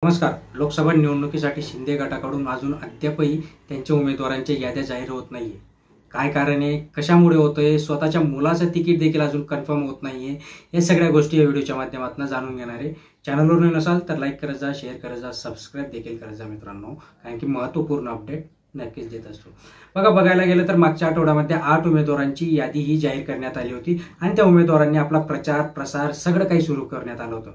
नमस्कार. लोकसभा निवडणुकीसाठी शिंदे गटाकडून अजून अद्यापही त्यांच्या उमेदवारांच्या याद्या जाहीर होत नाहीये. काय कारण आहे, कशामुळे होतंय, स्वतःच्या मुलाचं तिकीट देखील अजून कन्फर्म होत नाहीये. या सगळ्या गोष्टी या व्हिडिओच्या माध्यमातून जाणून घेणार आहे. चॅनलवर नवीन असाल तर लाईक करत जा, शेअर करत जा, सबस्क्राईब देखील करत जा मित्रांनो, कारण की महत्त्वपूर्ण अपडेट नक्कीच देत असतो. बघायला गेलं तर मागच्या आठवड्यामध्ये 8 उमेदवारांची यादी ही जाहीर करण्यात आली होती आणि त्या उमेदवारांनी आपला प्रचार प्रसार सगळं काही सुरू करण्यात आलं होतं.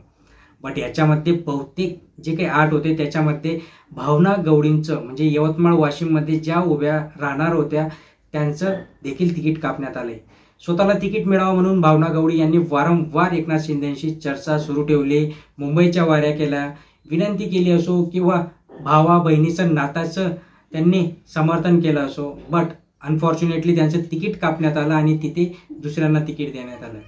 बट याच्यामध्ये बहुतेक जे काही 8 होते त्याच्यामध्ये भावना गवळींचं म्हणजे यवतमाळ वाशिममध्ये ज्या उभ्या राहणार होत्या त्यांचं देखील तिकीट कापण्यात आलंय. स्वतःला तिकीट मिळावं म्हणून भावना गवळी यांनी वारंवार एकनाथ शिंदेंशी चर्चा सुरू ठेवली, मुंबईच्या वाऱ्या केल्या, विनंती केली असो किंवा भावा बहिणीचं नाताचं त्यांनी समर्थन केलं असो, बट अनफॉर्च्युनेटली त्यांचं तिकीट कापण्यात आलं आणि तिथे दुसऱ्यांना तिकीट देण्यात आलं.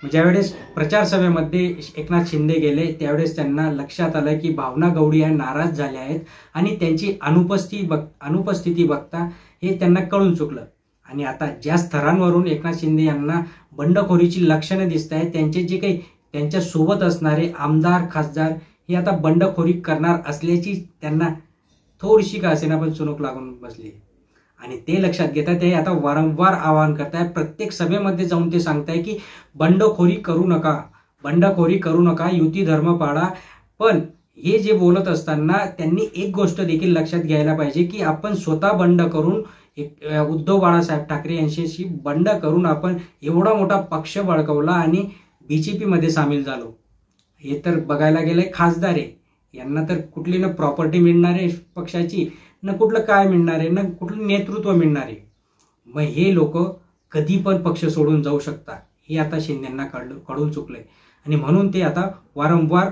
ज्यावेळेस प्रचार सभेमध्ये एकनाथ शिंदे गेले त्यावेळेस त्यांना लक्षात आलं की भावना गवळी या नाराज झाल्या आहेत आणि त्यांची अनुपस्थिती बघता हे त्यांना कळून चुकलं. आणि आता ज्या स्तरांवरून एकनाथ शिंदे यांना बंडखोरीची लक्षणं दिसत आहेत, त्यांचे जे काही त्यांच्या सोबत असणारे आमदार खासदार हे आता बंडखोरी करणार असल्याची त्यांना थोडीशी का असेना पण चुणूक लागून बसली. आणि ते लक्षात घेता ते आता वारंवार आवाहन करताय, प्रत्येक सभेमध्ये जाऊन ते सांगताय की बंडखोरी करू नका, युती धर्म पाळा. पण हे जे बोलत असताना त्यांनी एक गोष्ट देखील लक्षात घ्यायला पाहिजे की आपण स्वतः बंड करून उद्धव बाळासाहेब ठाकरे यांच्याशी बंड करून आपण एवढा मोठा पक्ष बळकावला आणि बीजेपी मध्ये सामील झालो. हे तर बघायला गेलंय खासदार आहे, यांना तर कुठली ना प्रॉपर्टी मिळणार आहे पक्षाची, न कुठलं काय मिळणार आहे, न कुठलं नेतृत्व मिळणार आहे. मग हे लोक कधी पण पक्ष सोडून जाऊ शकतात हे आता शिंदेंना कळून चुकलंय. आणि म्हणून ते आता वारंवार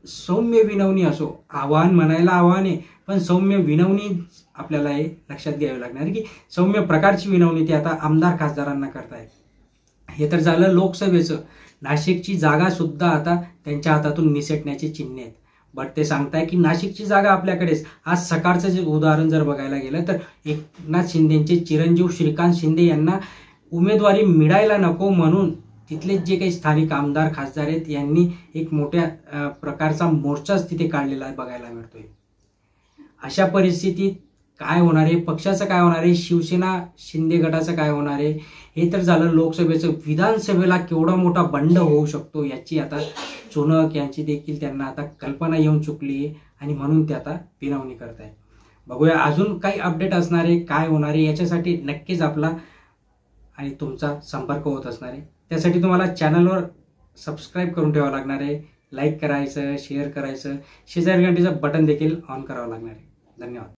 सौम्य विनवणी असो, आव्हान म्हणायला आव्हान आहे पण सौम्य विनवणी आपल्याला हे लक्षात घ्यावी लागणार की सौम्य प्रकारची विनवणी ते आता आमदार खासदारांना करतायत. हे तर झालं लोकसभेचं. नाशिकची जागा सुद्धा आता त्यांच्या हातातून निसटण्याची चिन्हे आहेत. बट ते सांगताय की नाशिकची जागा आपल्याकडेच. आज सकाळचं जे उदाहरण जर बघायला गेलं तर एकनाथ शिंदेचे चिरंजीव श्रीकांत शिंदे यांना उमेदवारी मिळायला नको म्हणून तिथले जे काही स्थानिक आमदार खासदार आहेत यांनी एक मोठ्या प्रकारचा मोर्चाच तिथे काढलेला बघायला मिळतोय. अशा परिस्थितीत काय होणार आहे, पक्षाचं काय होणार आहे, शिवसेना शिंदे गटाचं काय होणार आहे, हे तर झालं लोकसभेचं. विधानसभेला केवढा मोठा बंड होऊ शकतो याची आता चुणक यांची देखील त्यांना आता कल्पना येऊन चुकली आहे आणि म्हणून ते आता विनवणी करतायत. बघूया अजून काही अपडेट असणार आहे, काय होणार आहे याच्यासाठी नक्कीच आपला आणि तुमचा संपर्क होत असणार आहे. त्यासाठी तुम्हाला चॅनलवर सबस्क्राईब करून ठेवावं लागणार आहे, लाईक करायचं, शेअर करायचं, शेजारी घंटीचं बटन देखील ऑन करावं लागणार आहे. धन्यवाद.